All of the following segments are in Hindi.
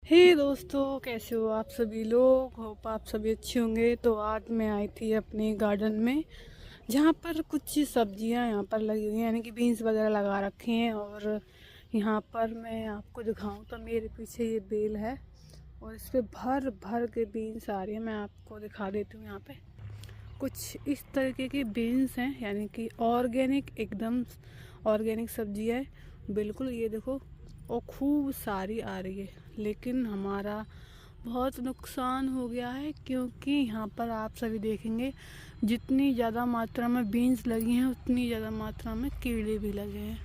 दोस्तों, कैसे हो आप सभी लोग। होप आप सभी अच्छे होंगे। तो आज मैं आई थी अपने गार्डन में, जहाँ पर कुछ सब्जियाँ यहाँ पर लगी हुई हैं, यानी कि बीन्स वगैरह लगा रखे हैं। और यहाँ पर मैं आपको दिखाऊं तो मेरे पीछे ये बेल है और इस पे भर भर के बीन्स आ रही है। मैं आपको दिखा देती हूँ। यहाँ पे कुछ इस तरीके के बीन्स हैं, यानी कि ऑर्गेनिक, एकदम ऑर्गेनिक सब्जी है बिल्कुल। ये देखो, और खूब सारी आ रही है। लेकिन हमारा बहुत नुकसान हो गया है, क्योंकि यहाँ पर आप सभी देखेंगे जितनी ज़्यादा मात्रा में बीन्स लगी हैं उतनी ज़्यादा मात्रा में कीड़े भी लगे हैं।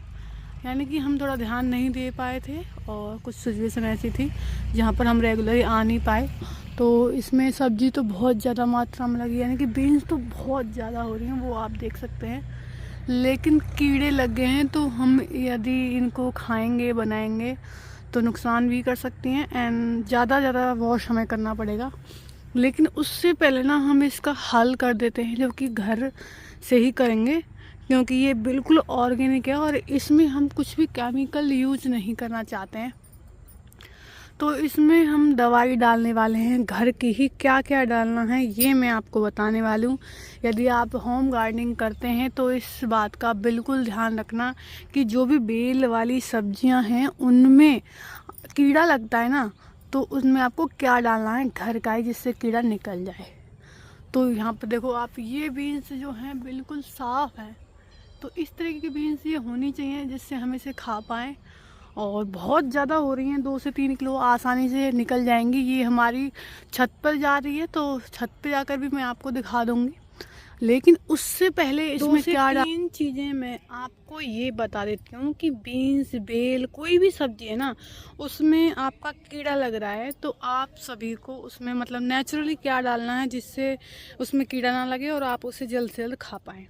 यानी कि हम थोड़ा ध्यान नहीं दे पाए थे और कुछ सिचुएशन ऐसी थी जहाँ पर हम रेगुलरली आ नहीं पाए। तो इसमें सब्जी तो बहुत ज़्यादा मात्रा में लगी, यानी कि बीन्स तो बहुत ज़्यादा हो रही हैं, वो आप देख सकते हैं। लेकिन कीड़े लग गए हैं, तो हम यदि इनको खाएंगे बनाएंगे तो नुकसान भी कर सकती हैं एंड ज़्यादा वॉश हमें करना पड़ेगा। लेकिन उससे पहले ना हम इसका हल कर देते हैं, जो कि घर से ही करेंगे, क्योंकि ये बिल्कुल ऑर्गेनिक है और इसमें हम कुछ भी केमिकल यूज नहीं करना चाहते हैं। तो इसमें हम दवाई डालने वाले हैं घर की ही। क्या क्या डालना है ये मैं आपको बताने वाली हूँ। यदि आप होम गार्डनिंग करते हैं तो इस बात का बिल्कुल ध्यान रखना कि जो भी बेल वाली सब्जियां हैं उनमें कीड़ा लगता है ना, तो उसमें आपको क्या डालना है घर का ही, जिससे कीड़ा निकल जाए। तो यहाँ पर देखो आप, ये बीन्स जो हैं बिल्कुल साफ़ हैं। तो इस तरीके की बीन्स ये होनी चाहिए जिससे हम इसे खा पाएँ। और बहुत ज़्यादा हो रही हैं, 2 से 3 किलो आसानी से निकल जाएंगी। ये हमारी छत पर जा रही है, तो छत पे जाकर भी मैं आपको दिखा दूंगी। लेकिन उससे पहले इसमें क्या 3 चीज़ें मैं आपको ये बता देती हूँ कि बीन्स, बेल, कोई भी सब्जी है ना, उसमें आपका कीड़ा लग रहा है तो आप सभी को उसमें मतलब नेचुरली क्या डालना है जिससे उसमें कीड़ा ना लगे और आप उसे जल्द से जल्द खा पाएँ।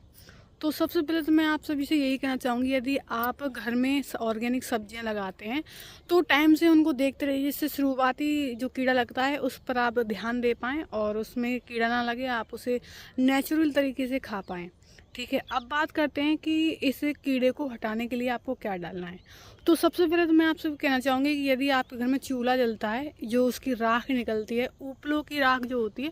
तो सबसे पहले तो मैं आप सभी से यही कहना चाहूँगी, यदि आप घर में ऑर्गेनिक सब्जियां लगाते हैं तो टाइम से उनको देखते रहिए, जिससे शुरुआती जो कीड़ा लगता है उस पर आप ध्यान दे पाएँ और उसमें कीड़ा ना लगे, आप उसे नेचुरल तरीके से खा पाएँ। ठीक है, अब बात करते हैं कि इस कीड़े को हटाने के लिए आपको क्या डालना है। तो सबसे पहले तो मैं आपसे कहना चाहूँगी कि यदि आपके घर में चूल्हा जलता है, जो उसकी राख निकलती है, उपलों की राख जो होती है,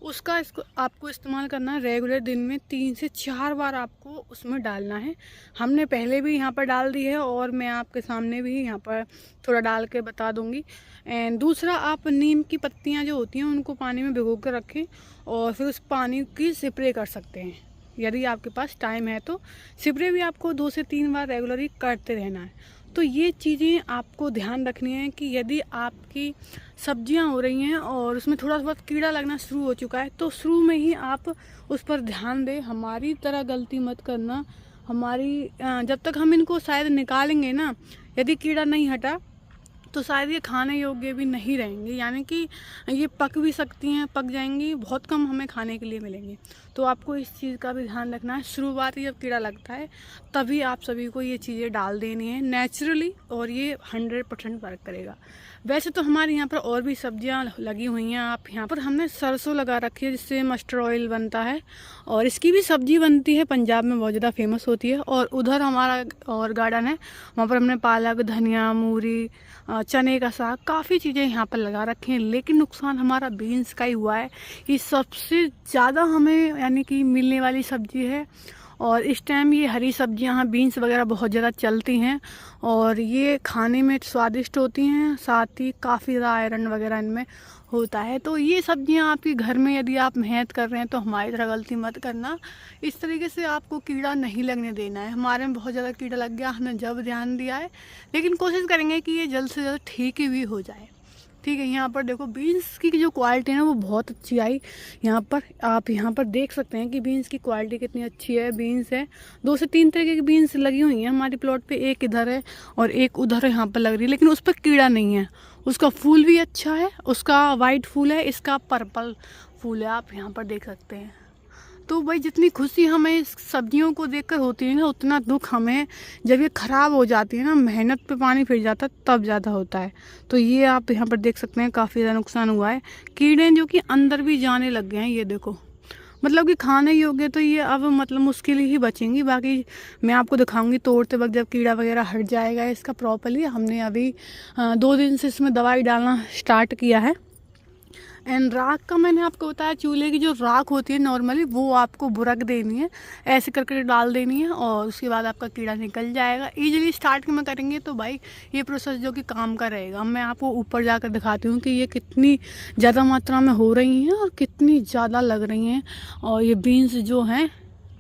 उसका इसको आपको इस्तेमाल करना है रेगुलर। दिन में 3 से 4 बार आपको उसमें डालना है। हमने पहले भी यहाँ पर डाल दी है और मैं आपके सामने भी यहाँ पर थोड़ा डाल के बता दूँगी। एंड दूसरा, आप नीम की पत्तियाँ जो होती हैं उनको पानी में भिगो कर रखें और फिर उस पानी की स्प्रे कर सकते हैं। यदि आपके पास टाइम है तो स्प्रे भी आपको 2 से 3 बार रेगुलरली करते रहना है। तो ये चीज़ें आपको ध्यान रखनी है कि यदि आपकी सब्जियां हो रही हैं और उसमें थोड़ा बहुत कीड़ा लगना शुरू हो चुका है तो शुरू में ही आप उस पर ध्यान दें। हमारी तरह गलती मत करना। जब तक हम इनको शायद निकालेंगे ना, यदि कीड़ा नहीं हटा तो शायद ये खाने योग्य भी नहीं रहेंगी, यानी कि ये पक भी सकती हैं, पक जाएंगी, बहुत कम हमें खाने के लिए मिलेंगे। तो आपको इस चीज़ का भी ध्यान रखना है। शुरुआती जब कीड़ा लगता है तभी आप सभी को ये चीज़ें डाल देनी है नेचुरली, और ये 100% वर्क करेगा। वैसे तो हमारे यहाँ पर और भी सब्जियाँ लगी हुई हैं। आप यहाँ पर हमने सरसों लगा रखी है जिससे मस्टर्ड ऑयल बनता है और इसकी भी सब्जी बनती है, पंजाब में बहुत ज़्यादा फेमस होती है। और उधर हमारा और गार्डन है, वहाँ पर हमने पालक, धनिया, मूली, चने का साग, काफ़ी चीज़ें यहाँ पर लगा रखी हैं। लेकिन नुकसान हमारा बीन्स का ही हुआ है। ये सबसे ज़्यादा हमें यानी कि मिलने वाली सब्जी है और इस टाइम ये हरी सब्जियां, हाँ, बीन्स वगैरह बहुत ज़्यादा चलती हैं और ये खाने में स्वादिष्ट होती हैं, साथ ही काफ़ी ज़्यादा आयरन वगैरह इनमें होता है। तो ये सब्जियां आपके घर में यदि आप मेहनत कर रहे हैं तो हमारी तरह गलती मत करना। इस तरीके से आपको कीड़ा नहीं लगने देना है। हमारे में बहुत ज़्यादा कीड़ा लग गया, हमने जब ध्यान दिया है, लेकिन कोशिश करेंगे कि ये जल्द से जल्द ठीक ही भी हो जाए। ठीक है, यहाँ पर देखो बीन्स की जो क्वालिटी है ना वो बहुत अच्छी आई। यहाँ पर आप यहाँ पर देख सकते हैं कि बीन्स की क्वालिटी कितनी अच्छी है। बीन्स है 2 से 3 तरीके की बीन्स लगी हुई हैं हमारी प्लॉट पे। एक इधर है और एक उधर यहाँ पर लग रही है, लेकिन उस पर कीड़ा नहीं है। उसका फूल भी अच्छा है, उसका वाइट फूल है, इसका पर्पल फूल है, आप यहाँ पर देख सकते हैं। तो भाई जितनी खुशी हमें इस सब्जियों को देखकर होती है ना, उतना दुख हमें जब ये ख़राब हो जाती है ना, मेहनत पे पानी फिर जाता है, तब ज़्यादा होता है। तो ये आप यहाँ पर देख सकते हैं काफ़ी ज़्यादा नुकसान हुआ है। कीड़े जो कि अंदर भी जाने लग गए हैं, ये देखो मतलब कि खाने योग्य तो ये अब मतलब मुश्किल ही बचेंगी। बाकी मैं आपको दिखाऊंगी तोड़ते वक्त जब कीड़ा वगैरह हट जाएगा इसका प्रॉपरली। हमने अभी 2 दिन से इसमें दवाई डालना स्टार्ट किया है। एंड राख का मैंने आपको बताया, चूल्हे की जो राख होती है नॉर्मली वो आपको बुरक देनी है, ऐसे करके डाल देनी है और उसके बाद आपका कीड़ा निकल जाएगा। ईजिली स्टार्ट में करेंगे तो भाई ये प्रोसेस जो कि काम का रहेगा। मैं आपको ऊपर जाकर दिखाती हूँ कि ये कितनी ज़्यादा मात्रा में हो रही हैं और कितनी ज़्यादा लग रही हैं। और ये बीन्स जो हैं